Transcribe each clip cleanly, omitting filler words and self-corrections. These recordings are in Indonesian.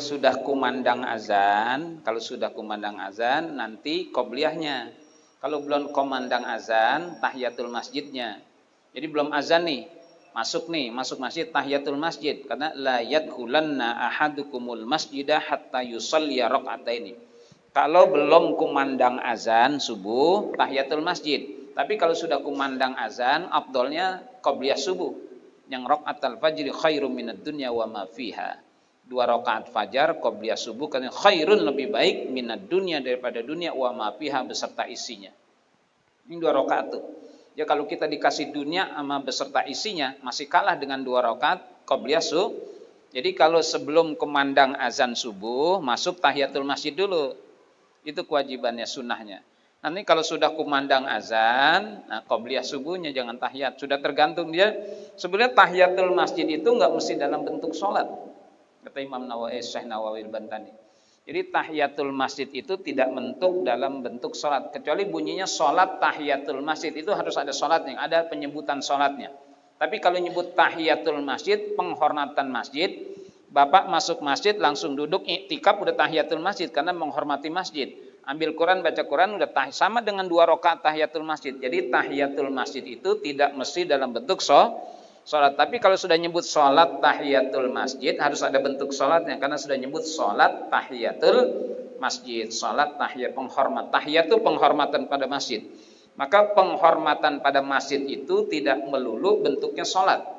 sudah kumandang azan, nanti qobliyahnya. Kalau belum kumandang azan, tahiyatul masjidnya. Jadi belum azan nih, masuk masjid tahiyatul masjid, karena la yadkhulanna ahadukumul masjidah hatta yusalli raka'ataini. Kalau belum kumandang azan subuh, tahiyatul masjid. Tapi kalau sudah kumandang azan, afdolnya qobliyah subuh. Yang raka'atul fajri khairum minad dunya wa ma fiha. 2 rakaat fajar qobliyah subuh karena khairun lebih baik minad dunya daripada dunia wa ma fiha beserta isinya. Ini 2 rakaat tuh. Ya kalau kita dikasih dunia sama beserta isinya masih kalah dengan 2 rakaat qobliyah subuh. Jadi kalau sebelum kumandang azan subuh masuk tahiyatul masjid dulu. Itu kewajibannya, sunnahnya. Nanti kalau sudah kumandang azan, nah qobliyah subuhnya jangan tahiyat. Sudah tergantung dia. Sebenarnya tahiyatul masjid itu enggak mesti dalam bentuk sholat. Kata Imam Nawawi, Syekh Nawawi Al-Bantani. Jadi tahiyatul masjid itu tidak bentuk dalam bentuk sholat. Kecuali bunyinya sholat tahiyatul masjid. Itu harus ada sholatnya, ada penyebutan sholatnya. Tapi kalau nyebut tahiyatul masjid, penghormatan masjid, Bapak masuk masjid langsung duduk iktikaf udah tahiyatul masjid. Karena menghormati masjid. Ambil Quran, baca Quran, udah sama dengan 2 rakaat tahiyatul masjid. Jadi tahiyatul masjid itu tidak mesti dalam bentuk sholat. Tapi kalau sudah nyebut sholat tahiyatul masjid harus ada bentuk sholatnya, karena sudah nyebut sholat tahiyatul masjid. Sholat tahiyat penghormat. Tahiyat itu penghormatan pada masjid. Maka penghormatan pada masjid itu tidak melulu bentuknya sholat.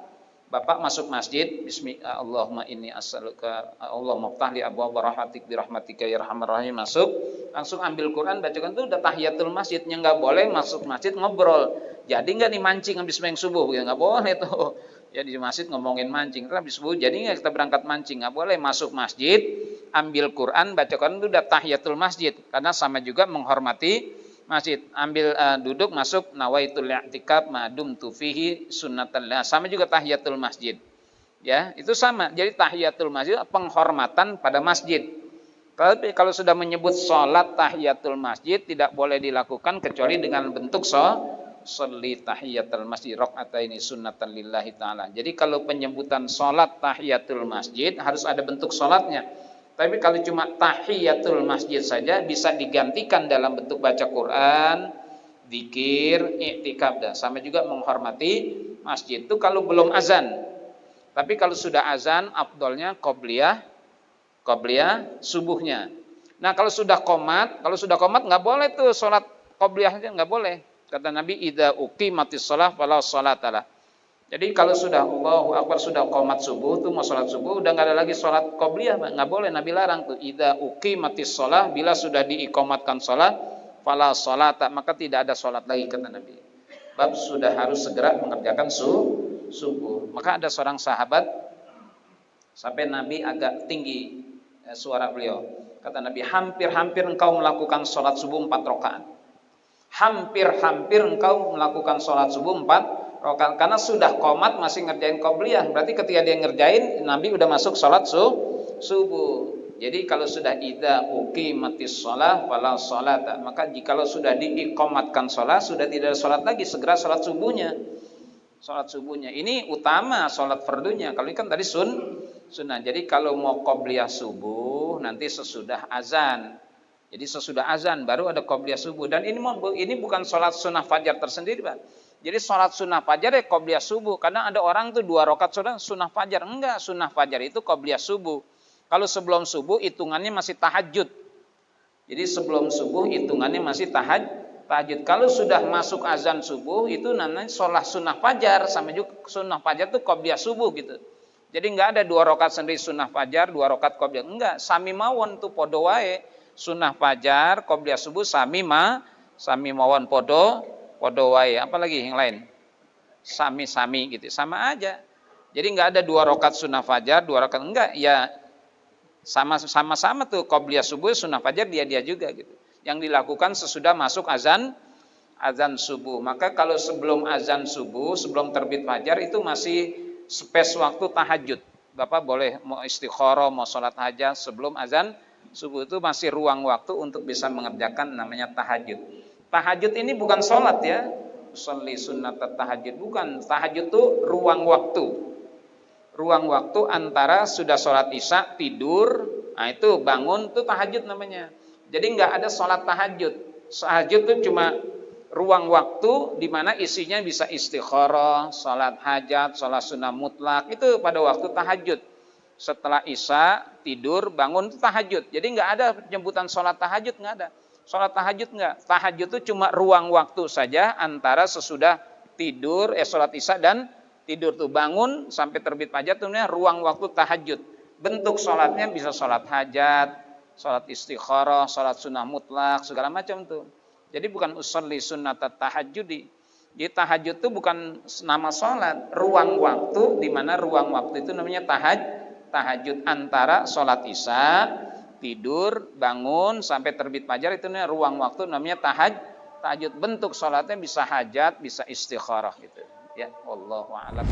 Bapak masuk masjid, bismillah, Allahumma inni as'aluka, Allahumma ftah li abwaaba rahmatik bi rahmatika ya arhamar rahim, masuk, langsung ambil Quran, bacakan itu udah tahiyatul masjidnya. Enggak boleh masuk masjid ngobrol. Jadi enggak dimancing habis sembahyang subuh, ya enggak boleh tuh. Ya di masjid ngomongin mancing, terus habis subuh jadi enggak kita berangkat mancing, enggak boleh. Masuk masjid, ambil Quran, bacakan itu udah tahiyatul masjid, karena sama juga menghormati masjid. Ambil duduk, masuk nawaitul i'tikaf ma dumtu fihi sunnatan. Sama juga tahiyatul masjid. Ya, itu sama. Jadi tahiyatul masjid penghormatan pada masjid. Tapi kalau sudah menyebut salat tahiyatul masjid tidak boleh dilakukan kecuali dengan bentuk sholli tahiyatul masjid raka'ataini sunnatan lillahi taala. Jadi kalau penyebutan salat tahiyatul masjid harus ada bentuk salatnya. Tapi kalau cuma tahiyatul masjid saja bisa digantikan dalam bentuk baca Quran, zikir, i'tikaf, dan sama juga menghormati masjid. Itu kalau belum azan. Tapi kalau sudah azan, afdolnya qobliyah subuhnya. Nah kalau sudah qomat nggak boleh tuh sholat qobliyahnya, nggak boleh. Kata Nabi, idza uqimatis shalah fala sholatalah. Jadi kalau sudah Allahu Akbar, sudah qomat subuh tuh mau sholat subuh, udah nggak ada lagi sholat qobliyah, nggak boleh. Nabi larang tuh, idza uqimatis shalah, bila sudah diiqamatkan sholat, fala sholata, maka tidak ada sholat lagi, kata Nabi. Bab sudah harus segera mengerjakan subuh. Maka ada seorang sahabat sampai Nabi agak tinggi suara beliau. Kata Nabi, hampir-hampir engkau melakukan sholat subuh 4 rakaat. Hampir-hampir engkau melakukan sholat subuh 4 rakaat, karena sudah qomat masih ngerjain qobliyah. Berarti ketika dia ngerjain, Nabi udah masuk sholat subuh. Jadi kalau sudah idza uqimatis shalah fala sholata, maka jikalau sudah diiqamatkan sholat, sudah tidak ada sholat lagi, segera sholat subuhnya. Sholat subuhnya ini utama sholat fardunya. Kalau ini kan tadi sunnah. Jadi kalau mau qobliyah subuh nanti sesudah azan. Jadi sesudah azan baru ada qobliyah subuh. Dan ini bukan sholat sunnah fajar tersendiri, Pak. Jadi sholat sunnah fajar ya qobliyah subuh. Kadang ada orang tuh 2 rakaat sunnah fajar. Enggak, sunnah fajar itu qobliyah subuh. Kalau sebelum subuh hitungannya masih tahajud. Jadi sebelum subuh hitungannya masih tahajud. Kalau sudah masuk azan subuh itu namanya sholat sunnah fajar. Sama juga sunnah fajar itu qobliyah subuh gitu. Jadi enggak ada 2 rakaat sendiri sunnah fajar, 2 rakaat qobliyah. Enggak, sami mawon tuh podo wae. Sunnah fajar, qobliyah subuh sami mawon podo wae. Apalagi yang lain? Sami gitu. Sama aja. Jadi enggak ada 2 rakaat sunnah fajar, 2 rakaat enggak, ya sama-sama tuh qobliyah subuh, sunnah fajar dia juga gitu. Yang dilakukan sesudah masuk azan subuh. Maka kalau sebelum azan subuh, sebelum terbit fajar itu masih space waktu tahajud. Bapak boleh mau istikharah, mau sholat hajat sebelum azan subuh, itu masih ruang waktu untuk bisa mengerjakan namanya tahajud. Tahajud ini bukan sholat ya, sholli sunnat tahajud, bukan. Tahajud itu ruang waktu antara sudah sholat isya tidur, Nah itu bangun tuh tahajud namanya. Jadi nggak ada sholat tahajud. Tahajud itu cuma ruang waktu di mana isinya bisa istikharah, sholat hajat, sholat sunnah mutlak, itu pada waktu tahajud. Setelah isya tidur bangun itu tahajud. Jadi nggak ada penyebutan sholat tahajud, nggak ada. Sholat tahajud nggak. Tahajud itu cuma ruang waktu saja antara sesudah tidur, sholat isya dan tidur tuh bangun sampai terbit fajar itu namanya ruang waktu tahajud. Bentuk sholatnya bisa sholat hajat, sholat istikharah, sholat sunnah mutlak, segala macam tuh. Jadi bukan usolli sunnatat tahajudi. Jadi tahajud itu bukan nama sholat, ruang waktu, di mana ruang waktu itu namanya tahajud antara sholat isya, tidur, bangun sampai terbit fajar itu namanya ruang waktu, namanya tahajud. Bentuk sholatnya bisa hajat, bisa istikharah gitu. Ya, wallahu a'lam.